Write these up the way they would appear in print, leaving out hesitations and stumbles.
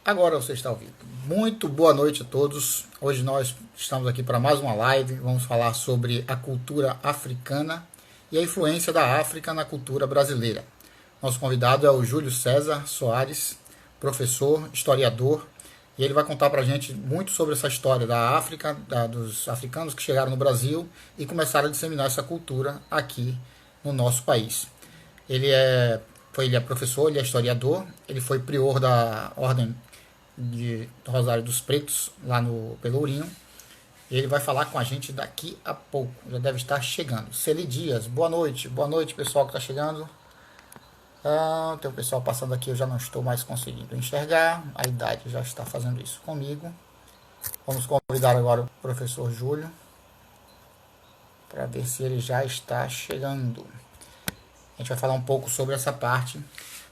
Agora você está ouvindo. Muito boa noite a todos. Hoje nós estamos aqui para mais uma live. Vamos falar sobre a cultura africana e a influência da África na cultura brasileira. Nosso convidado é o Júlio César Soares, professor, historiador, e ele vai contar para a gente muito sobre essa história da África, dos africanos que chegaram no Brasil e começaram a disseminar essa cultura aqui no nosso país. Ele é professor, ele é historiador, ele foi prior da Ordem de Rosário dos Pretos, lá no Pelourinho. Ele vai falar com a gente daqui a pouco, já deve estar chegando. Celi Dias, boa noite pessoal que está chegando. Tem o pessoal passando aqui, eu já não estou mais conseguindo enxergar, a idade já está fazendo isso comigo. Vamos convidar agora o professor Júlio, para ver se ele já está chegando. A gente vai falar um pouco sobre essa parte.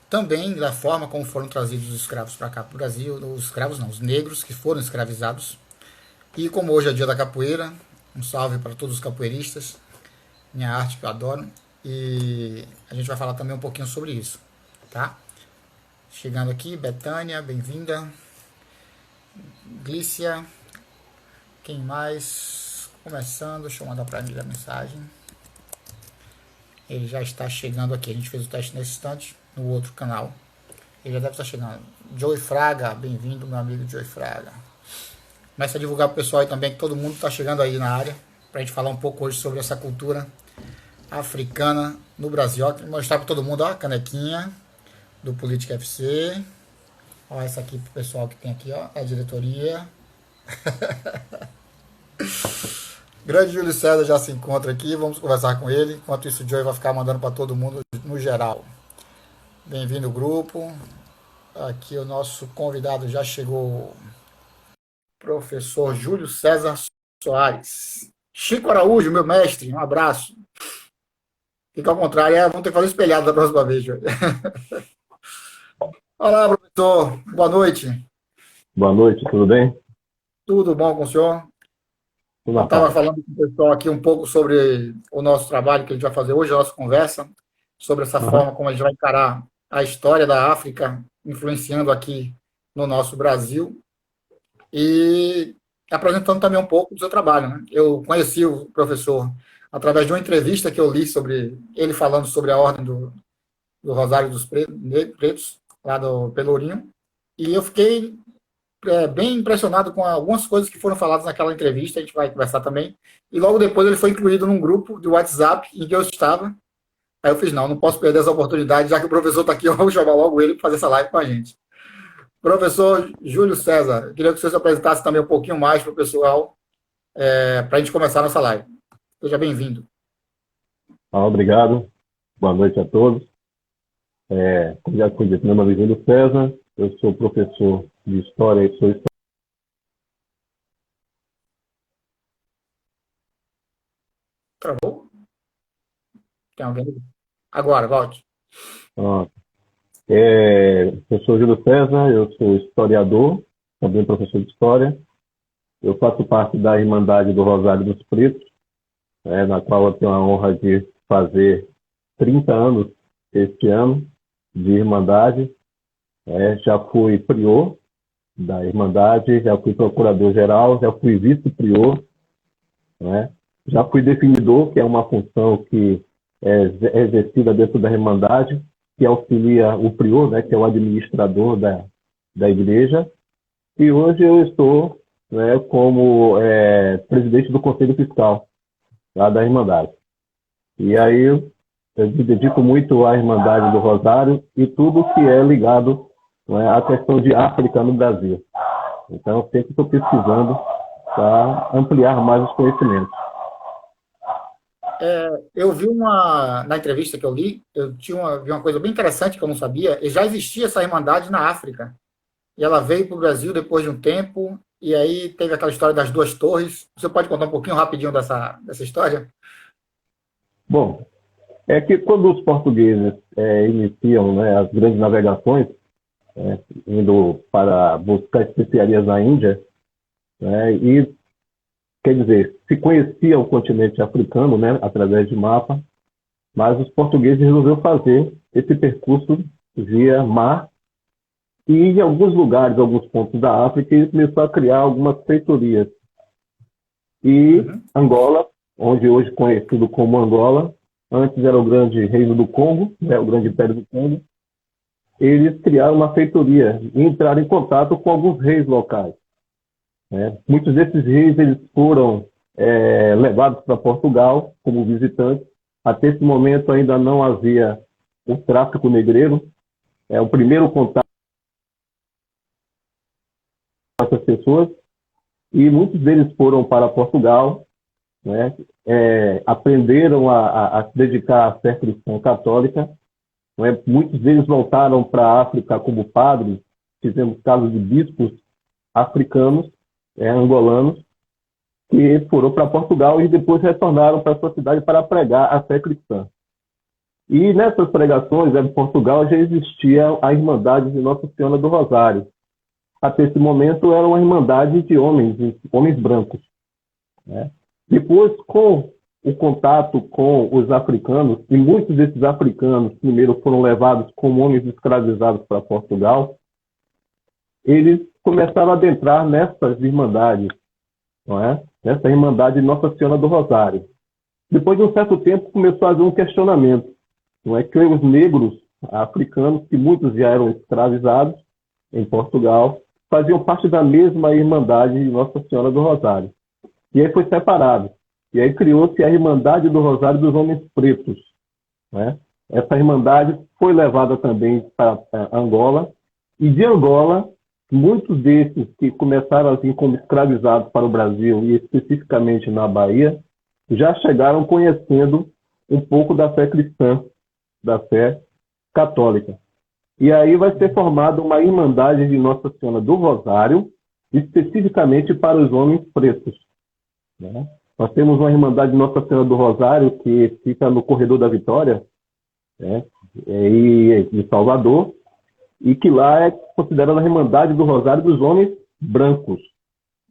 Também da forma como foram trazidos os escravos para cá para o Brasil, os escravos não, os negros que foram escravizados. E como hoje é dia da capoeira, um salve para todos os capoeiristas, minha arte que eu adoro. E a gente vai falar também um pouquinho sobre isso, tá? Chegando aqui, Betânia, bem-vinda. Glícia, quem mais? Começando, deixa eu mandar para ele a mensagem. Ele já está chegando aqui, a gente fez o teste nesse instante, no outro canal. Ele já deve estar chegando. Joey Fraga, bem-vindo, meu amigo Joey Fraga. Começa a divulgar para o pessoal aí também, que todo mundo está chegando aí na área, para a gente falar um pouco hoje sobre essa cultura africana no Brasil. Ó, mostrar para todo mundo, ó, a canequinha do Política FC. Ó, essa aqui para o pessoal que tem aqui, ó, a diretoria. Grande Júlio César já se encontra aqui, vamos conversar com ele. Enquanto isso, o Joey vai ficar mandando para todo mundo no geral. Bem-vindo ao grupo. Aqui o nosso convidado já chegou, professor Júlio César Soares. Chico Araújo, meu mestre, um abraço. Fica ao contrário, vamos ter que fazer espelhado da próxima vez, Joey. Olá, professor, boa noite. Boa noite, tudo bem? Tudo bom com o senhor? Tudo Eu na estava paz. falando com o pessoal aqui um pouco sobre o nosso trabalho que a gente vai fazer hoje, a nossa conversa, sobre essa Aham. forma como a gente vai encarar a história da África influenciando aqui no nosso Brasil e apresentando também um pouco do seu trabalho, né? Eu conheci o professor através de uma entrevista que eu li sobre ele falando sobre a ordem do Rosário dos Pretos, lá do Pelourinho, e eu fiquei bem impressionado com algumas coisas que foram faladas naquela entrevista, a gente vai conversar também. E logo depois ele foi incluído num grupo de WhatsApp em que eu estava. Aí eu fiz, não posso perder essa oportunidade, já que o professor está aqui, eu vou chamar logo ele para fazer essa live com a gente. Professor Júlio César, eu queria que você se apresentasse também um pouquinho mais para o pessoal, para a gente começar a nossa live. Seja bem-vindo. Obrigado. Boa noite a todos. Como já foi dito, meu nome é Júlio César, eu sou professor de História e sou Travou? Tem alguém? Agora, volte. historiador. Eu sou Júlio César, eu sou historiador, também professor de História. Eu faço parte da Irmandade do Rosário dos Pretos, na qual eu tenho a honra de fazer 30 anos este ano de Irmandade. Já fui prior da Irmandade, já fui procurador-geral, já fui vice-prior, né? Já fui definidor, que é uma função que é exercida dentro da Irmandade, que auxilia o prior, né, que é o administrador da igreja. E hoje eu estou, né, como presidente do Conselho Fiscal lá da Irmandade. E aí eu me dedico muito à Irmandade do Rosário e tudo que é ligado, né, à questão de África no Brasil. Então, sempre estou pesquisando para ampliar mais os conhecimentos. Eu vi na entrevista que eu li, vi uma coisa bem interessante que eu não sabia, e já existia essa Irmandade na África. E ela veio para o Brasil depois de um tempo, e aí teve aquela história das duas torres. Você pode contar um pouquinho rapidinho dessa história? Bom, é que quando os portugueses iniciam, né, as grandes navegações, indo para buscar especiarias na Índia, né, e, quer dizer, se conhecia o continente africano, né, através de mapa, mas os portugueses resolveram fazer esse percurso via mar E em alguns lugares, alguns pontos da África, ele começou a criar algumas feitorias. E Uhum. Angola, onde hoje é conhecido como Angola, antes era o grande reino do Congo, né, o grande império do Congo, eles criaram uma feitoria e entraram em contato com alguns reis locais. Né? Muitos desses reis eles foram levados para Portugal como visitantes. Até esse momento ainda não havia o tráfico negreiro. O primeiro contato com essas pessoas. E muitos deles foram para Portugal, né? Aprenderam a se dedicar à fé cristã católica. Né? Muitos deles voltaram para a África como padres. Fizemos casos de bispos africanos, angolanos, que foram para Portugal e depois retornaram para a sua cidade para pregar a fé cristã. E nessas pregações, em Portugal, já existia a Irmandade de Nossa Senhora do Rosário. Até esse momento, era uma irmandade de homens brancos. Né? Depois, com o contato com os africanos, e muitos desses africanos, primeiro, foram levados como homens escravizados para Portugal, eles começaram a adentrar nessas irmandades, não é? Nessa Irmandade de Nossa Senhora do Rosário. Depois de um certo tempo, começou a haver um questionamento, não é? Que os negros africanos, que muitos já eram escravizados em Portugal, faziam parte da mesma Irmandade de Nossa Senhora do Rosário. E aí foi separado. E aí criou-se a Irmandade do Rosário dos Homens Pretos. Né? Essa Irmandade foi levada também para Angola. E de Angola, muitos desses que começaram a vir como escravizados para o Brasil, e especificamente na Bahia, já chegaram conhecendo um pouco da fé cristã, da fé católica. E aí vai ser formada uma Irmandade de Nossa Senhora do Rosário, especificamente para os homens pretos. Né? Nós temos uma Irmandade de Nossa Senhora do Rosário que fica no Corredor da Vitória, né? Em Salvador, e que lá é considerada a Irmandade do Rosário dos Homens Brancos.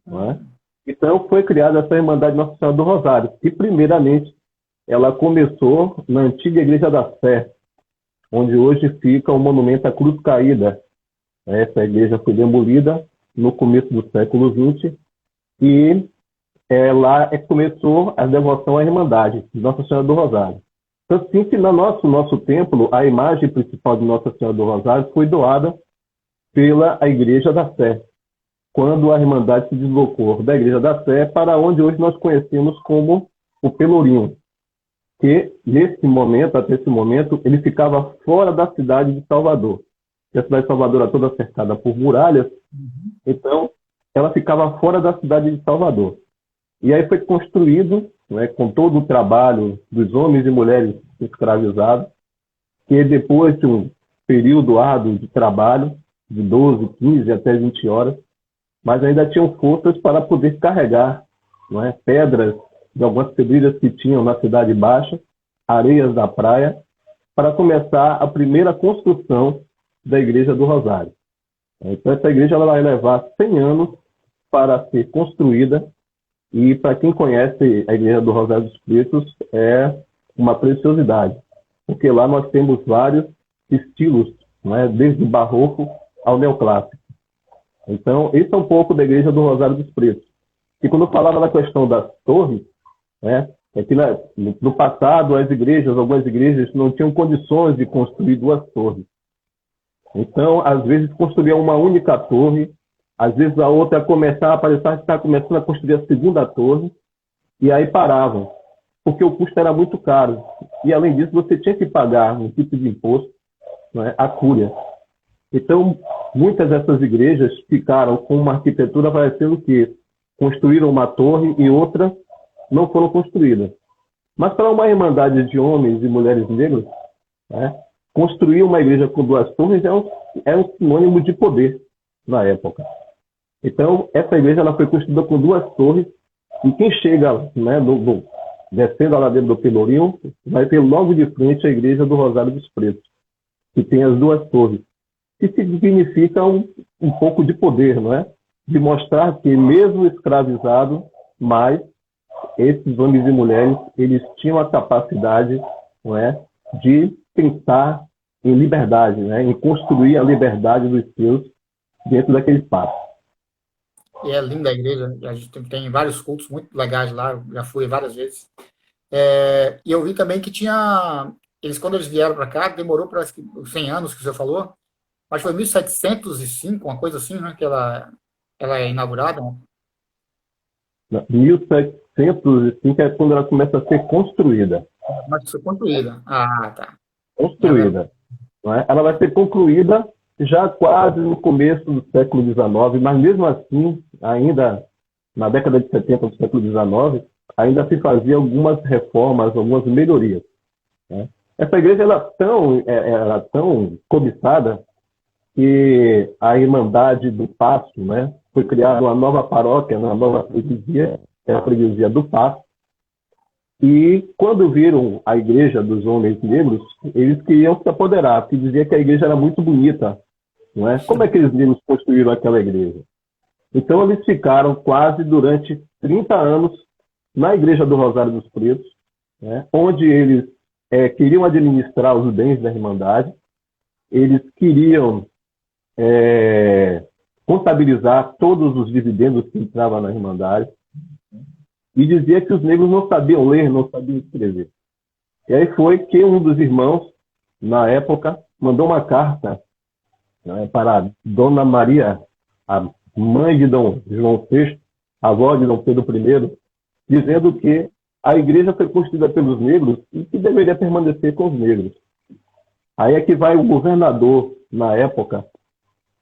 Né? Então foi criada essa Irmandade de Nossa Senhora do Rosário, que primeiramente ela começou na antiga Igreja da Fé, onde hoje fica o monumento à Cruz Caída. Essa igreja foi demolida no começo do século XX e lá começou a devoção à Irmandade de Nossa Senhora do Rosário. Tanto assim que no nosso templo, a imagem principal de Nossa Senhora do Rosário foi doada pela Igreja da Fé, quando a Irmandade se deslocou da Igreja da Fé para onde hoje nós conhecemos como o Pelourinho, que até esse momento, ele ficava fora da cidade de Salvador. E a cidade de Salvador era toda cercada por muralhas, então ela ficava fora da cidade de Salvador. E aí foi construído, né, com todo o trabalho dos homens e mulheres escravizados, que depois de um período árduo de trabalho, de 12, 15 até 20 horas, mas ainda tinham forças para poder carregar, não é, pedras de algumas pedreiras que tinham na Cidade Baixa, areias da praia, para começar a primeira construção da Igreja do Rosário. Então, essa igreja ela vai levar 100 anos para ser construída, e para quem conhece a Igreja do Rosário dos Pretos, é uma preciosidade, porque lá nós temos vários estilos, né, desde o barroco ao neoclássico. Então, esse é um pouco da Igreja do Rosário dos Pretos. E quando eu falava da questão das torres, né, é que no passado algumas igrejas não tinham condições de construir 2 torres. Então, às vezes construíam uma única torre, às vezes a outra parecia estar começando a construir a segunda torre, e aí paravam, porque o custo era muito caro. E além disso, você tinha que pagar um tipo de imposto, né, a cúria. Então, muitas dessas igrejas ficaram com uma arquitetura parecendo que construíram uma torre e outras não foram construídas. Mas para uma irmandade de homens e mulheres negros, né, construir uma igreja com 2 torres é um sinônimo de poder na época. Então, essa igreja ela foi construída com 2 torres, e quem chega, né, descendo a ladeira do Pelourinho, vai ter logo de frente a Igreja do Rosário dos Pretos, que tem as 2 torres, que significa um pouco de poder, não é? De mostrar que, mesmo escravizados, mas esses homens e mulheres, eles tinham a capacidade, não é, de pensar em liberdade, né? Em construir a liberdade dos seus dentro daquele espaço. E é linda a igreja, a gente tem vários cultos muito legais lá, eu já fui várias vezes. E eu vi também que quando eles vieram para cá, demorou para os 100 anos que você falou, mas foi 1705, uma coisa assim, né, que ela é inaugurada. 1705 é quando ela começa a ser construída. Mas foi construída. Ah, tá. Construída. Não é? Ela vai ser concluída já quase no começo do século XIX, mas mesmo assim, ainda na década de 70 do século XIX, ainda se fazia algumas reformas, algumas melhorias. Né? Essa igreja era tão cobiçada que a Irmandade do Paço, né, foi criada uma nova paróquia, uma nova freguesia, que é a freguesia do Paço, e quando viram a igreja dos homens negros, eles queriam se apoderar, porque dizia que a igreja era muito bonita. Não é? Como é que eles negros construíram aquela igreja? Então eles ficaram quase durante 30 anos na igreja do Rosário dos Pretos, né, onde eles queriam administrar os bens da Irmandade, eles queriam contabilizar todos os dividendos que entravam na Irmandade, e dizia que os negros não sabiam ler, não sabiam escrever. E aí foi que um dos irmãos, na época, mandou uma carta, né, para Dona Maria, a mãe de Dom João VI, a avó de Dom Pedro I, dizendo que a igreja foi construída pelos negros e que deveria permanecer com os negros. Aí é que vai o governador, na época,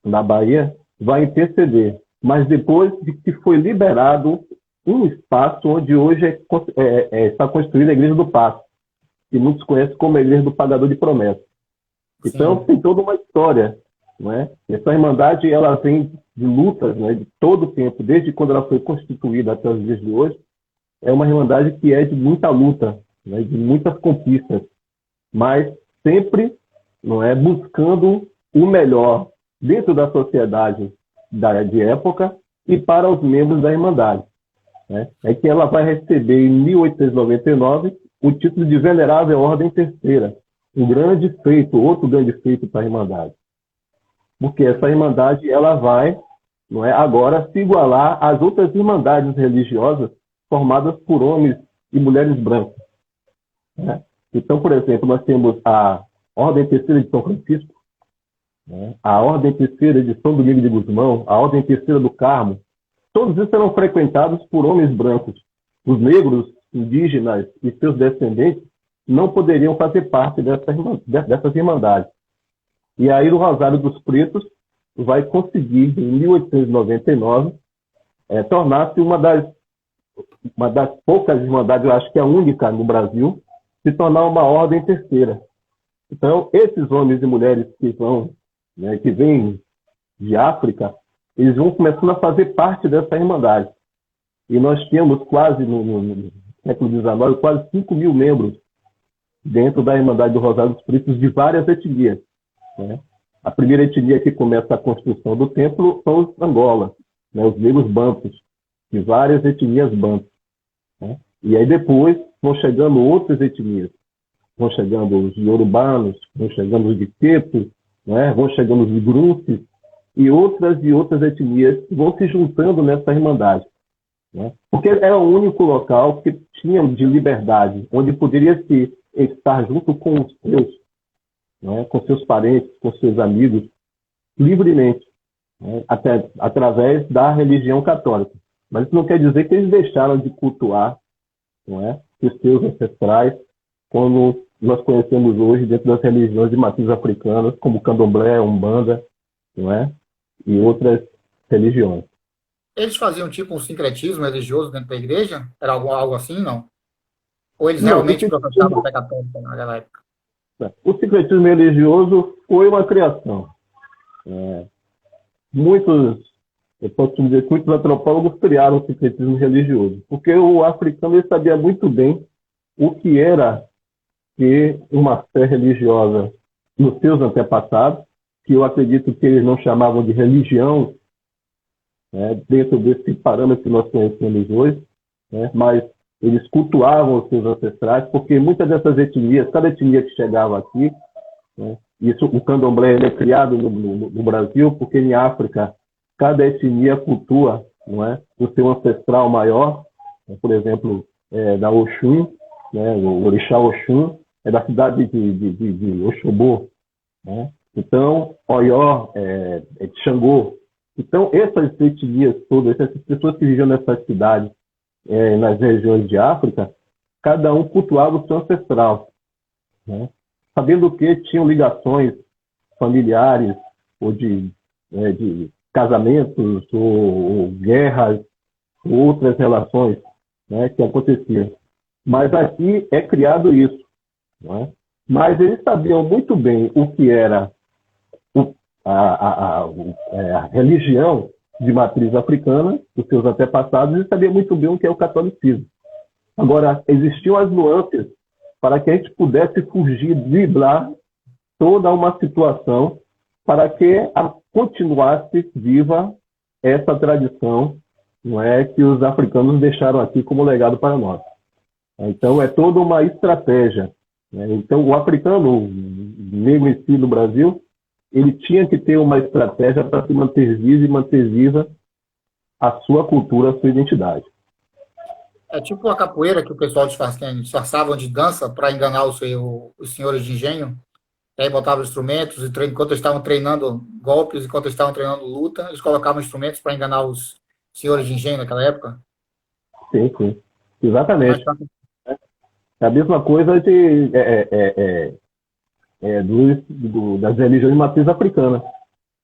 na Bahia, vai interceder. Mas depois de que foi liberado um espaço onde hoje está construída a Igreja do Paço, que muitos conhecem como a Igreja do Pagador de Promessas. Então, sim, tem toda uma história. Não é? Essa Irmandade ela vem de lutas, né, de todo o tempo, desde quando ela foi constituída até os dias de hoje. É uma Irmandade que é de muita luta, né, de muitas conquistas, mas sempre, não é, buscando o melhor dentro da sociedade de época e para os membros da Irmandade. Né? É que ela vai receber, em 1899, o título de Venerável Ordem Terceira. Um grande feito, outro grande feito para a Irmandade. Porque essa Irmandade ela vai, não é, agora se igualar às outras Irmandades religiosas formadas por homens e mulheres brancas. Né? Então, por exemplo, nós temos a Ordem Terceira de São Francisco, né? A Ordem Terceira de São Domingos de Gusmão, a Ordem Terceira do Carmo. Todos eles serão frequentados por homens brancos. Os negros, indígenas e seus descendentes não poderiam fazer parte dessas irmandades. E aí o Rosário dos Pretos vai conseguir, em 1899, tornar-se uma das poucas irmandades, eu acho que é a única no Brasil, se tornar uma ordem terceira. Então, esses homens e mulheres que vêm de África, eles vão começando a fazer parte dessa irmandade. E nós temos quase, no século XIX, quase 5 mil membros dentro da Irmandade do Rosário dos Pretos de várias etnias. Né? A primeira etnia que começa a construção do templo são os Angolas, né? Os negros bantus, de várias etnias bantus. Né? E aí depois vão chegando outras etnias. Vão chegando os Yorubanos, vão chegando os de Queto, né? Vão chegando os Grunces, e outras etnias vão se juntando nessa Irmandade. Né? Porque era o único local que tinha de liberdade, onde poderia se estar junto com os seus, né? Com seus parentes, com seus amigos, livremente, né? Até através da religião católica. Mas isso não quer dizer que eles deixaram de cultuar, não é, os seus ancestrais, como nós conhecemos hoje dentro das religiões de matriz africanas, como Candomblé, Umbanda, não é? E outras religiões. Eles faziam tipo um sincretismo religioso dentro da igreja? Era algo assim, não? Ou eles realmente professavam a fé católica naquela época? O sincretismo religioso foi uma criação. Eu posso dizer que muitos antropólogos criaram o sincretismo religioso, porque o africano ele sabia muito bem o que era ter uma fé religiosa nos seus antepassados, que eu acredito que eles não chamavam de religião, né, dentro desse parâmetro que nós conhecemos hoje, né, mas eles cultuavam os seus ancestrais, porque muitas dessas etnias, cada etnia que chegava aqui, né, Isso, o candomblé ele é criado no Brasil porque em África cada etnia cultua, não é, o seu ancestral maior, por exemplo, da Oxum, né, o orixá Oxum é da cidade de Oxobô, né? Então, Oió é de Xangô. Então, essas etnias todas, essas pessoas que viviam nessas cidades, nas regiões de África, cada um cultuava o seu ancestral, né? Sabendo que tinham ligações familiares ou de casamentos ou guerras ou outras relações, né, que aconteciam. Mas aqui é criado isso, né? Mas eles sabiam muito bem o que era a religião de matriz africana, os seus antepassados, e sabiam muito bem o que é o catolicismo. Agora, existiam as nuances para que a gente pudesse fugir, driblar toda uma situação para que continuasse viva essa tradição, não é, que os africanos deixaram aqui como legado para nós. Então, é toda uma estratégia, né? Então, o africano, o negro em si no Brasil, ele tinha que ter uma estratégia para se manter vivo e manter viva a sua cultura, a sua identidade. É tipo a capoeira que o pessoal disfarçavam de dança para enganar os senhores de engenho. Aí botavam instrumentos, enquanto eles estavam treinando golpes, enquanto eles estavam treinando luta, eles colocavam instrumentos para enganar os senhores de engenho naquela época. Sim, sim. Mas, Exatamente. É a mesma coisa das religiões de matriz africana.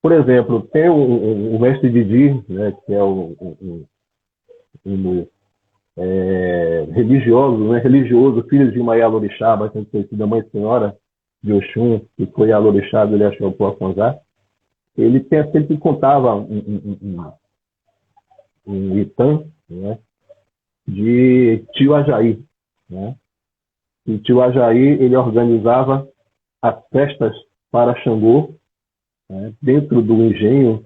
Por exemplo, tem o mestre Didi, né, que é religioso, né, religioso, filho de uma Yalorixá, bastante conhecida, Mãe Senhora de Oxum, que foi Yalorixá do Ilhaxão Poafonzá. Ele sempre contava um itã, né, de Tio Ajaí, né? E Tio Ajaí, ele organizava as festas para Xangô, né, dentro do engenho,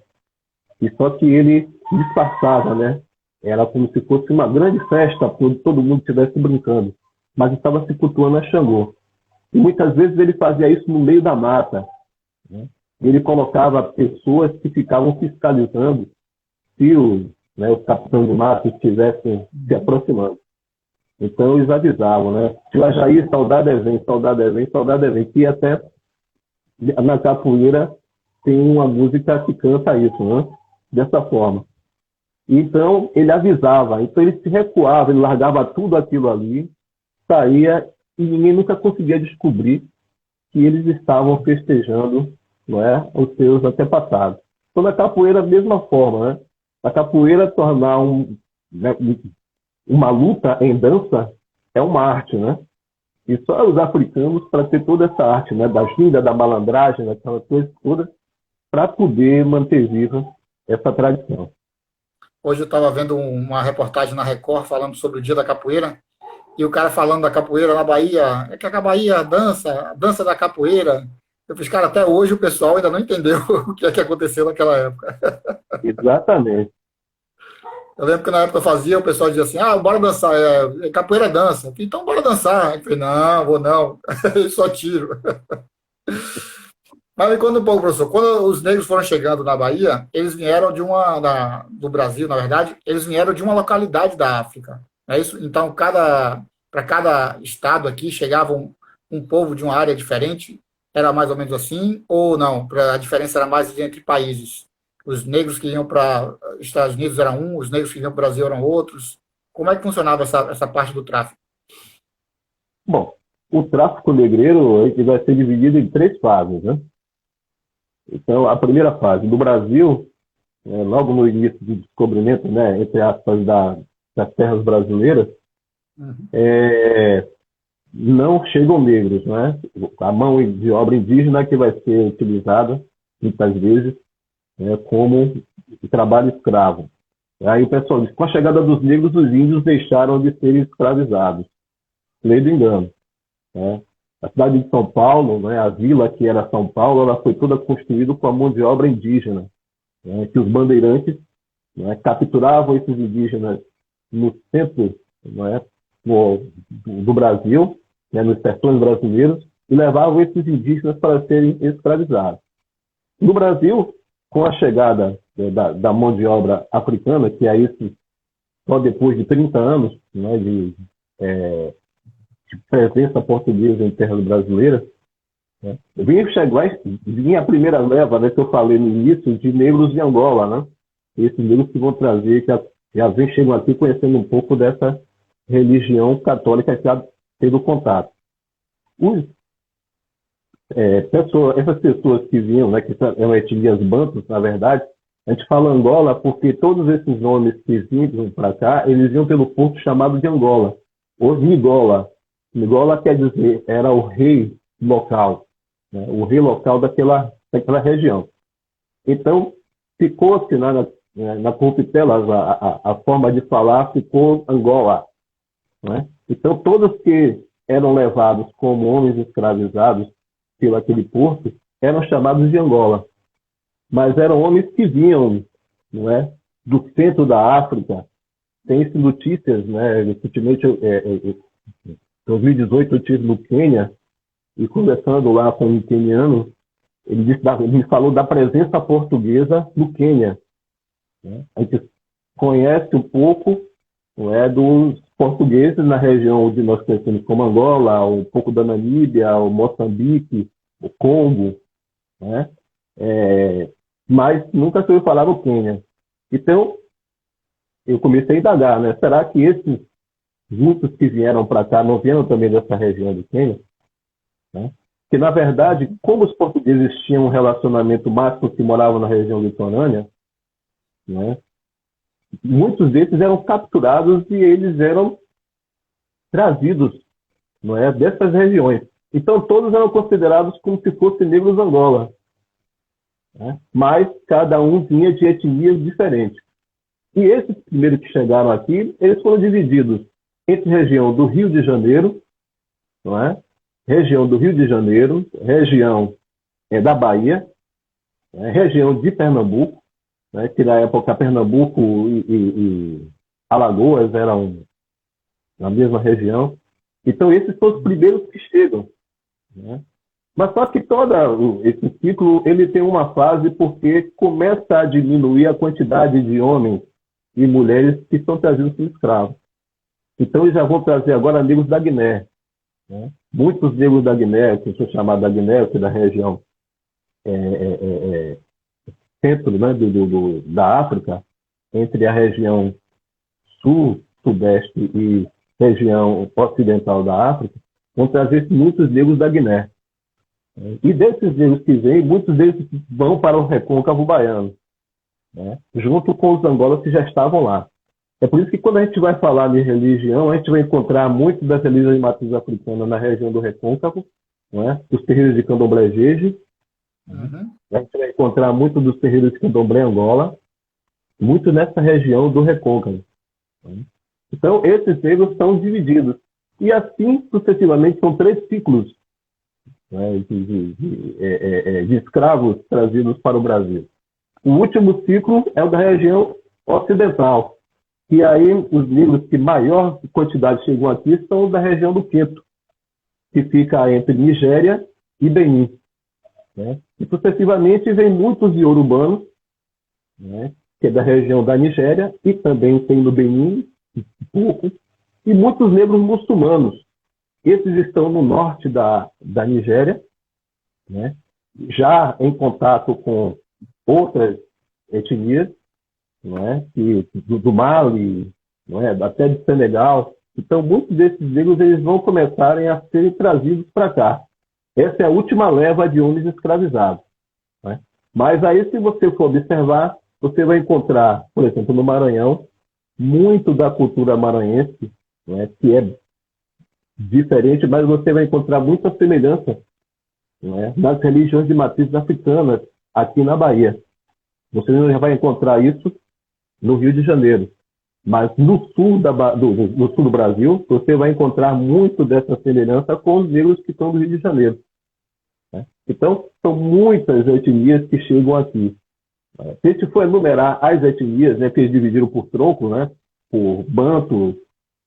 e só que ele disfarçava, né? Era como se fosse uma grande festa, todo mundo estivesse brincando, mas estava se cultuando a Xangô. E muitas vezes ele fazia isso no meio da mata, né? Ele colocava pessoas que ficavam fiscalizando se os capitães do mato estivessem se aproximando. Então eles avisavam, né? Tio Ajaí, saudade vem, saudade vem, saudade vem. E até na capoeira tem uma música que canta isso, né? Dessa forma. Então ele avisava, então ele se recuava, ele largava tudo aquilo ali, saía e ninguém nunca conseguia descobrir que eles estavam festejando, não é, os seus antepassados. Então na capoeira a mesma forma, né? A capoeira tornar uma luta em dança é uma arte, né? E só os africanos para ter toda essa arte, né? Da ginga, da malandragem, daquela coisa toda, para poder manter viva essa tradição. hoje eu estava vendo uma reportagem na Record falando sobre o Dia da Capoeira, e o cara falando da capoeira na Bahia, é que a Bahia a dança da capoeira. Eu fiz, cara, até hoje o pessoal ainda não entendeu o que é que aconteceu naquela época. Exatamente. Eu lembro que na época eu fazia, o pessoal dizia assim, bora dançar, capoeira dança. Eu falei, então bora dançar. Eu falei, não, vou não, eu só tiro. Mas me conta um pouco, professor, quando os negros foram chegando na Bahia, eles vieram do Brasil, na verdade, eles vieram de uma localidade da África, não é isso? Então, para cada estado aqui chegava um povo de uma área diferente, era mais ou menos assim, ou não? A diferença era mais entre países. Os negros que iam para os Estados Unidos eram os negros que iam para o Brasil eram outros. Como é que funcionava essa parte do tráfico? Bom, o tráfico negreiro ele vai ser dividido em 3 fases, né? Então, a primeira fase do Brasil, logo no início do descobrimento, né, entre aspas, das terras brasileiras, não chegam negros, né? A mão de obra indígena que vai ser utilizada, muitas vezes, como trabalho escravo. Aí o pessoal diz, com a chegada dos negros, os índios deixaram de ser escravizados. Lei do engano, né? A cidade de São Paulo, né, a vila que era São Paulo, ela foi toda construída com a mão de obra indígena, né, que os bandeirantes, né, capturavam esses indígenas no centro, né, do Brasil, né, nos sertões brasileiros, e levavam esses indígenas para serem escravizados. No Brasil, com a chegada da mão de obra africana, que é isso só depois de 30 anos, né, de presença portuguesa em terras brasileiras, né, vinha a primeira leva, né, que eu falei no início, de negros de Angola, né? Esses negros que vão trazer, que já chegam aqui conhecendo um pouco dessa religião católica que está tendo contato. Essas pessoas que vinham, né, que eram etnias bantus, na verdade, a gente fala Angola porque todos esses nomes que vinham para cá, eles vinham pelo porto chamado de Angola, ou Nigola. Nigola quer dizer, era o rei local, né, o rei local daquela região. Então, ficou-se na corruptela, a forma de falar ficou Angola, né? Então, todos que eram levados como homens escravizados pelo aquele porto eram chamados de Angola. Mas eram homens que vinham, não é, do centro da África. Tem-se notícias, né? Recentemente, em 2018, eu estive no Quênia e conversando lá com um queniano, ele me falou da presença portuguesa no Quênia, né? A gente conhece um pouco, não é, dos portugueses na região onde nós conhecemos como Angola, um pouco da Namíbia, o Moçambique, o Congo, né? Mas nunca se ouviu falar no Quênia. Então, eu comecei a indagar, né? Será que esses muitos que vieram para cá não vieram também dessa região do Quênia? Né? Que, na verdade, como os portugueses tinham um relacionamento mais com os que moravam na região litorânea, né? Muitos desses eram capturados e eles eram trazidos, não é, dessas regiões. Então, todos eram considerados como se fossem negros Angola, né? Mas cada um vinha de etnias diferentes. E esses primeiros que chegaram aqui, eles foram divididos entre região do Rio de Janeiro, não é? Região do Rio de Janeiro, região da Bahia, né? Região de Pernambuco, né? Que na época Pernambuco e Alagoas eram na mesma região. Então, esses são os primeiros que chegam, né? Mas só que todo esse ciclo ele tem uma fase porque começa a diminuir a quantidade de homens e mulheres que são trazidos como escravos. Então, eles já vão trazer agora negros da Guiné, né? Muitos negros da Guiné, que são chamados da Guiné, que é da região centro, né, da África, entre a região sul, sudeste e região ocidental da África, vão trazer muitos negros da Guiné. E desses negros que vêm, muitos deles vão para o recôncavo baiano, né, junto com os angolas que já estavam lá. É por isso que quando a gente vai falar de religião, a gente vai encontrar muitas das religiões de matriz africana na região do recôncavo, né, os terreiros de Candomblé Jeje. Uhum. A gente vai encontrar muito dos terreiros de Candomblé Angola, muito nessa região do recôncavo. Então, esses negros são divididos. E assim, sucessivamente, são 3 ciclos, né, de escravos trazidos para o Brasil. O último ciclo é o da região ocidental. E aí, os negros que maior quantidade chegam aqui são da região do Quento, que fica entre Nigéria e Benin, né? E sucessivamente vem muitos iorubanos, né, que é da região da Nigéria, e também tem no Benin, pouco, e muitos negros muçulmanos. Esses estão no norte da Nigéria, né, já em contato com outras etnias, né, do Mali, né, até de Senegal. Então, muitos desses negros eles vão começarem a serem trazidos para cá. Essa é a última leva de homens escravizados, né? Mas aí, se você for observar, você vai encontrar, por exemplo, no Maranhão, muito da cultura maranhense, né, que é diferente, mas você vai encontrar muita semelhança, né, nas religiões de matrizes africanas aqui na Bahia. Você já vai encontrar isso no Rio de Janeiro. Mas no sul do Brasil, você vai encontrar muito dessa semelhança com os negros que estão no Rio de Janeiro, né? Então, são muitas etnias que chegam aqui. Se a gente for enumerar as etnias, né, que eles dividiram por tronco, né, por banto,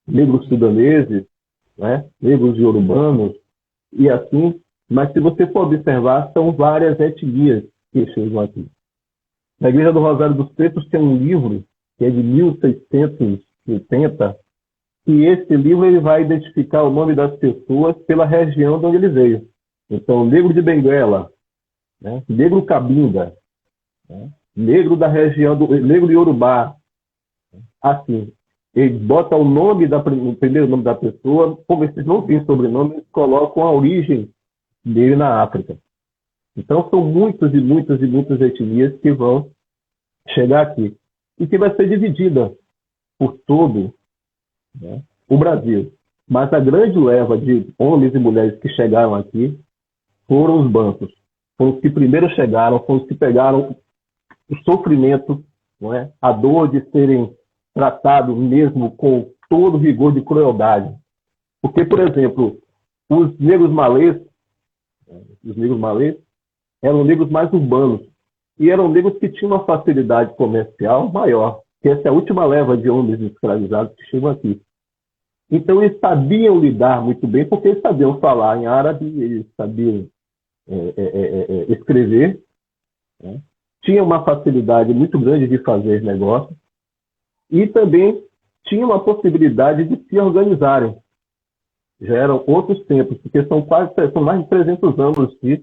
negros sudaneses, né, negros iorubanos, e assim, Mas se você for observar, são várias etnias que chegam aqui. Na Igreja do Rosário dos Pretos tem um livro, que é de 1680, e esse livro ele vai identificar o nome das pessoas pela região de onde ele veio. Então, negro de Benguela, né? Negro Cabinda, né? Negro da região do negro de Urubá. Assim, ele bota o nome o primeiro nome da pessoa, como esses não têm sobrenome, eles colocam a origem dele na África. Então, são muitas e muitas e muitas etnias que vão chegar aqui e que vai ser dividida por todo, né, o Brasil. Mas a grande leva de homens e mulheres que chegaram aqui foram os bantos. Foram os que primeiro chegaram, foram os que pegaram o sofrimento, não é? A dor de serem tratados mesmo com todo rigor de crueldade. Porque, por exemplo, os negros malês eram negros mais urbanos e eram negros que tinham uma facilidade comercial maior, que essa é a última leva de homens escravizados que chegam aqui. Então, eles sabiam lidar muito bem, porque eles sabiam falar em árabe, eles sabiam escrever, né? Tinham uma facilidade muito grande de fazer negócio e também tinham uma possibilidade de se organizarem. Já eram outros tempos, porque são mais de 300 anos de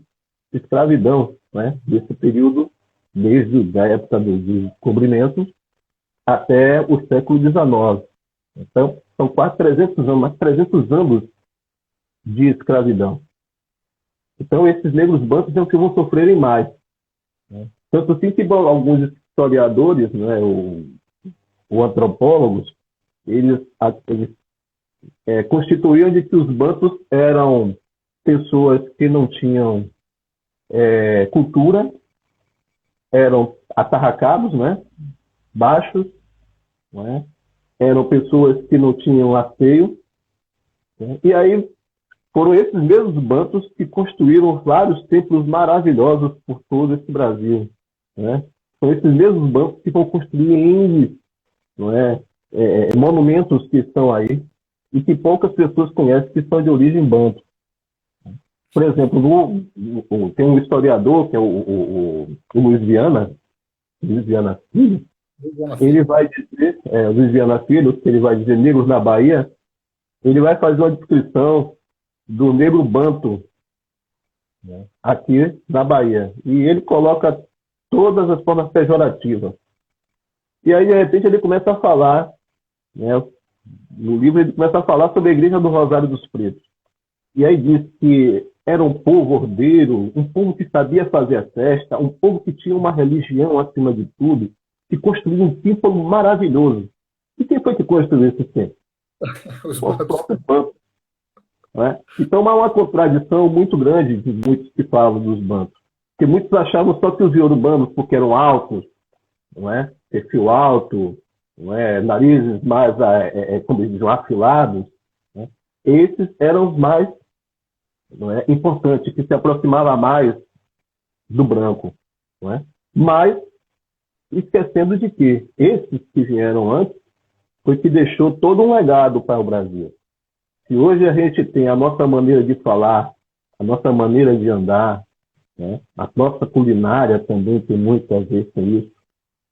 escravidão, né? Desse período, desde a época dos descobrimentos até o século XIX. Então, são quase 300 anos, mais de 300 anos de escravidão. Então, esses negros bantos são que vão sofrerem mais, né? Tanto assim que alguns historiadores, né, ou antropólogos, eles constituíam de que os bantos eram pessoas que não tinham cultura, eram atarracados, né, baixos, né, eram pessoas que não tinham asseio, né, e aí foram esses mesmos bantos que construíram vários templos maravilhosos por todo esse Brasil, né? São esses mesmos bantos que vão construir N, não é, monumentos que estão aí e que poucas pessoas conhecem que são de origem banto. Por exemplo, tem um historiador que é o Luiz Viana Filho, ele vai dizer, Luiz Viana Filho, que ele vai dizer negros na Bahia, ele vai fazer uma descrição do negro banto, né, aqui na Bahia. E ele coloca todas as formas pejorativas. E aí, de repente, ele começa a falar, né, no livro ele começa a falar sobre a Igreja do Rosário dos Pretos. E aí diz que era um povo ordeiro, um povo que sabia fazer a festa, um povo que tinha uma religião acima de tudo, que construiu um templo maravilhoso. E quem foi que construiu esse templo? Os O bantos. próprio banto. Né? Então há uma contradição muito grande de muitos que falam dos bantos. Porque muitos achavam só que os iorubanos, porque eram altos, não é? Perfil alto, não é? Narizes mais, como eles dizem, afilados, né? Esses eram os mais, não é, importantes, que se aproximavam mais do branco. Não é? Mas, esquecendo de que esses que vieram antes, foi que deixou todo um legado para o Brasil. Se hoje a gente tem a nossa maneira de falar, a nossa maneira de andar, né? A nossa culinária também tem muito a ver com isso.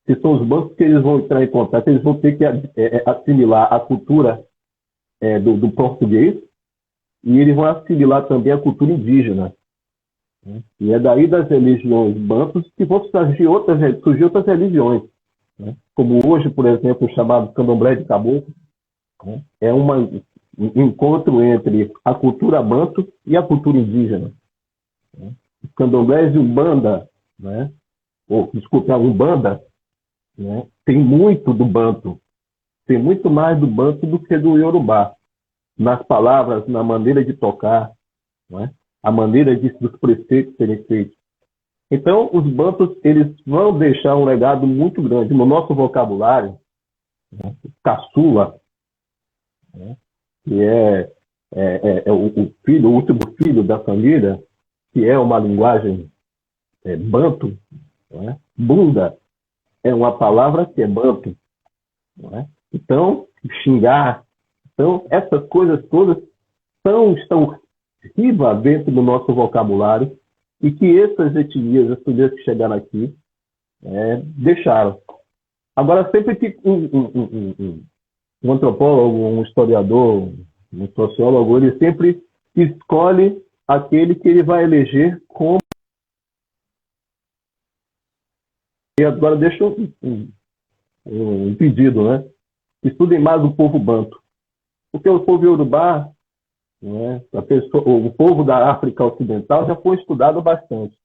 Se são os bancos que eles vão entrar em contato, eles vão ter que assimilar a cultura do português e eles vão assimilar também a cultura indígena. Né? E é daí das religiões bantos que vão surgir outras religiões. Né? Como hoje, por exemplo, o chamado candomblé de caboclo, né? É um encontro entre a cultura banto e a cultura indígena. Né? Os candomblés de Umbanda, né? A Umbanda, né? Tem muito do banto, tem muito mais do banto do que do iorubá, nas palavras, na maneira de tocar, né? A maneira dos preceitos serem feitos. Então, os bantos eles vão deixar um legado muito grande no nosso vocabulário, né? Caçula, né? Que o último filho da família, que é uma linguagem banto, não é? Bunda é uma palavra que é banto, não é? Então, xingar. Então, essas coisas todas estão viva dentro do nosso vocabulário e que essas etnias, as primeiras que chegaram aqui, deixaram. Agora, sempre que um antropólogo, um historiador, um sociólogo, ele sempre escolhe aquele que ele vai eleger como. E agora deixa um pedido, né? Estudem mais o povo banto. Porque o povo iorubá, né, o povo da África Ocidental já foi estudado bastante.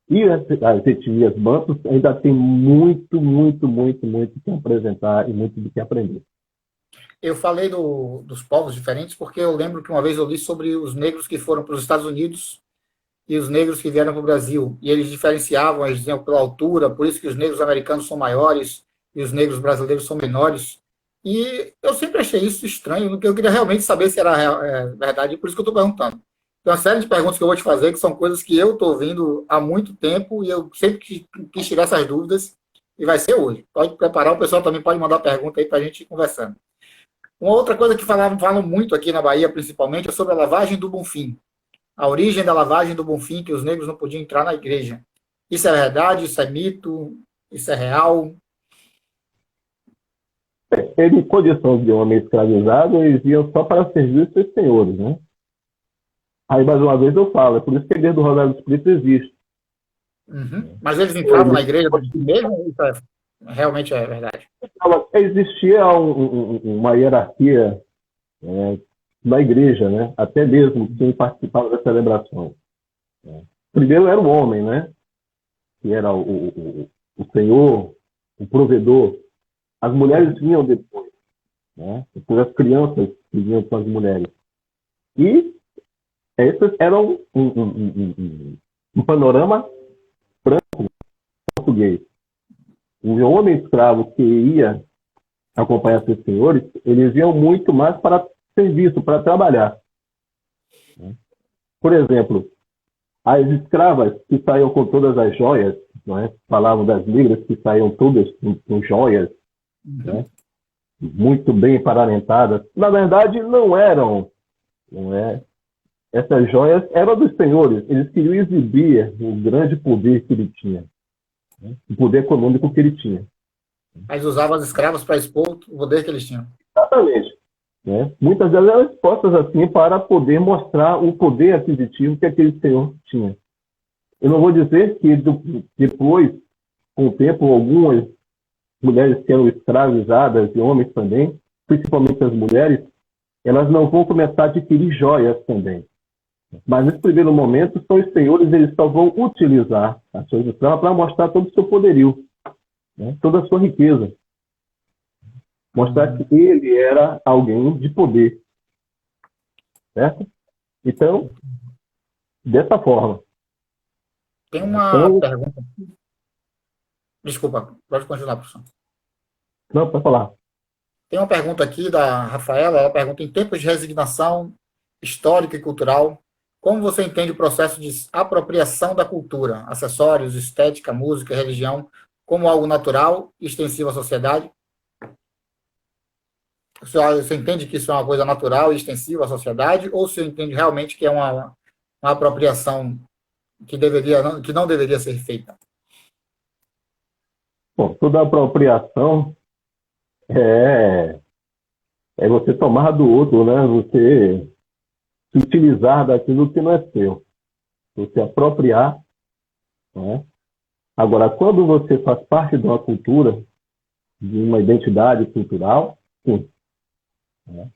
E as etnias bantus ainda tem muito, muito, muito, muito que apresentar e muito do que aprender. Eu falei dos povos diferentes porque eu lembro que uma vez eu li sobre os negros que foram para os Estados Unidos e os negros que vieram para o Brasil. E eles diferenciavam, eles diziam pela altura, por isso que os negros americanos são maiores e os negros brasileiros são menores. E eu sempre achei isso estranho, porque eu queria realmente saber se era verdade, e por isso que eu estou perguntando. Tem uma série de perguntas que eu vou te fazer, que são coisas que eu estou ouvindo há muito tempo, e eu sempre quis tirar essas dúvidas, e vai ser hoje. Pode preparar, o pessoal também pode mandar pergunta aí para a gente ir conversando. Uma outra coisa que falam muito aqui na Bahia, principalmente, é sobre a lavagem do Bonfim. A origem da lavagem do Bonfim, que os negros não podiam entrar na igreja. Isso é verdade? Isso é mito? Isso é real? Ele, em condição de homem escravizado, eles iam só para servir os seus senhores, né? Aí, mais uma vez, eu falo, é por isso que a igreja do Rosário dos Pretos existe. Uhum. Mas eles entravam na igreja mesmo? Isso realmente é verdade? Existia uma hierarquia na igreja, né? Até mesmo quem participava das celebrações. Primeiro era o homem, né? Que era o senhor, o provedor. As mulheres vinham depois, né? Depois as crianças que vinham com as mulheres. E esses eram um panorama branco português. O homem escravo que ia acompanhar seus senhores, eles iam muito mais para serviço, para trabalhar. Por exemplo, as escravas que saíam com todas as joias, não é? Falavam das negras que saíam todas com joias, né? Muito bem paramentadas. Na verdade, não eram. Não é? Essas joias eram dos senhores. Eles queriam exibir o grande poder que ele tinha, né? O poder econômico que ele tinha. Mas usavam as escravas para expor o poder que eles tinham. Exatamente. Né? Muitas delas eram expostas assim para poder mostrar o poder aquisitivo que aquele senhor tinha. Eu não vou dizer que depois, com o tempo, algumas mulheres que eram escravizadas, e homens também, principalmente as mulheres, elas não vão começar a adquirir joias também. Mas nesse primeiro momento, são os senhores, eles só vão utilizar as suas escravas para mostrar todo o seu poderio, né? Toda a sua riqueza. Mostrar que ele era alguém de poder. Certo? Então, dessa forma. Tem uma pergunta. Desculpa, pode continuar, professor. Não, pode falar. Tem uma pergunta aqui da Rafaela. Ela pergunta: em tempos de resignação histórica e cultural, como você entende o processo de apropriação da cultura, acessórios, estética, música, religião, como algo natural e extensivo à sociedade? Você entende que isso é uma coisa natural e extensiva à sociedade, ou você entende realmente que é uma apropriação que não deveria ser feita? Bom, toda apropriação é você tomar do outro, né? Você se utilizar daquilo que não é seu. Você apropriar, né? Agora, quando você faz parte de uma cultura, de uma identidade cultural, sim, né?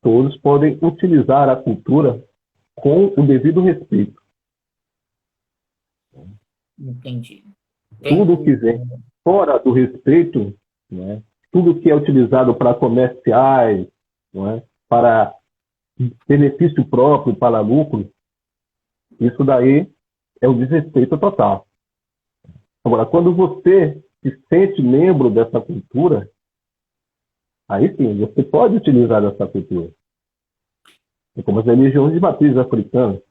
Todos podem utilizar a cultura com o devido respeito. Entendi. Tudo que vem fora do respeito, né? Tudo que é utilizado para comerciais, não é? Para benefício próprio, para lucro, isso daí é o desrespeito total. Agora, quando você se sente membro dessa cultura, aí sim, você pode utilizar essa cultura. É como as religiões de matriz africana.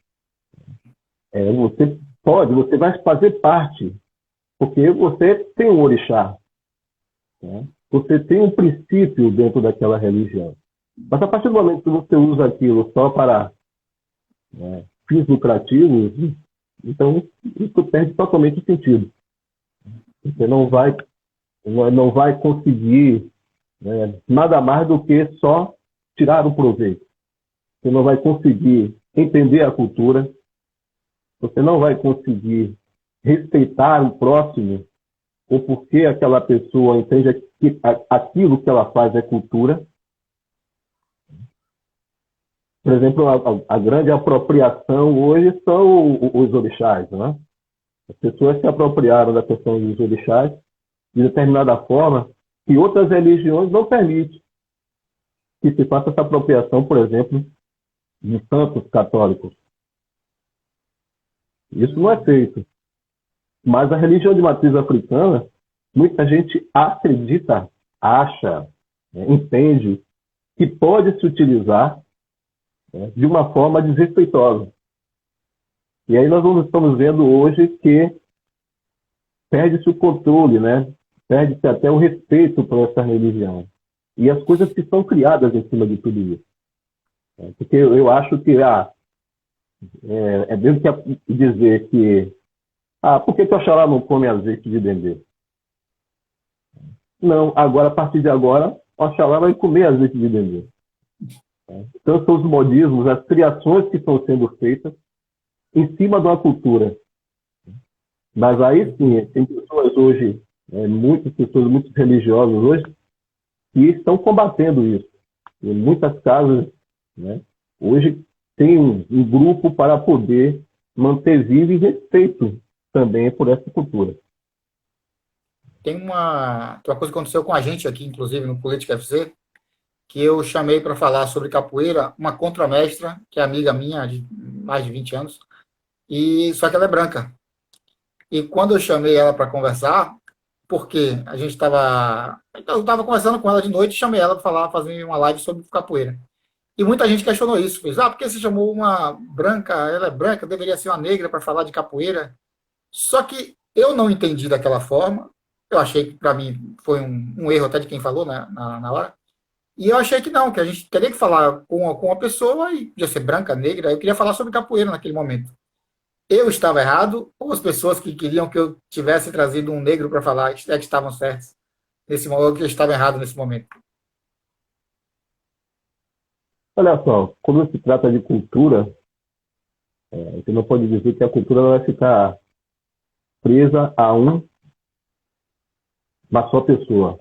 Você vai fazer parte, porque você tem um orixá, né? Você tem um princípio dentro daquela religião. Mas a partir do momento que você usa aquilo só para fins lucrativos, então isso perde totalmente o sentido. Você não vai conseguir nada mais do que só tirar o proveito. Você não vai conseguir entender a cultura, você não vai conseguir respeitar o próximo, ou porque aquela pessoa entende que aquilo que ela faz é cultura. Por exemplo, a grande apropriação hoje são os orixás, né? As pessoas se apropriaram da questão dos orixás de determinada forma que outras religiões não permitem que se faça essa apropriação, por exemplo, de santos católicos. Isso não é feito. Mas a religião de matriz africana, muita gente acredita, acha, entende que pode se utilizar de uma forma desrespeitosa. E aí nós estamos vendo hoje que perde-se o controle, né? Perde-se até o respeito por essa religião. E as coisas que são criadas em cima de tudo isso. Porque eu acho que é mesmo que dizer que por que o Oxalá não come azeite de dendê? Não, agora, a partir de agora, o Oxalá vai comer azeite de dendê. Então são os modismos, as criações que estão sendo feitas em cima de uma cultura. Mas aí sim, tem pessoas hoje, muitas pessoas, muitos religiosos hoje, que estão combatendo isso. Em muitas casas, hoje tem um grupo para poder manter vivo e respeito também por essa cultura. Tem uma coisa que aconteceu com a gente aqui, inclusive, no Política FC, que eu chamei para falar sobre capoeira uma contramestra, que é amiga minha de mais de 20 anos, e só que ela é branca. E quando eu chamei ela para conversar, porque eu estava conversando com ela de noite, chamei ela para fazer uma live sobre capoeira. E muita gente questionou isso, fez, por que você chamou uma branca, ela é branca, deveria ser uma negra para falar de capoeira? Só que eu não entendi daquela forma, eu achei que para mim foi um erro até de quem falou na hora, e eu achei que não, que a gente teria que falar com uma pessoa, e podia ser branca, negra, eu queria falar sobre capoeira naquele momento. Eu estava errado, ou as pessoas que queriam que eu tivesse trazido um negro para falar é que estavam certas nesse momento, ou que eu estava errado nesse momento? Olha só, quando se trata de cultura, você não pode dizer que a cultura vai ficar presa a uma só pessoa.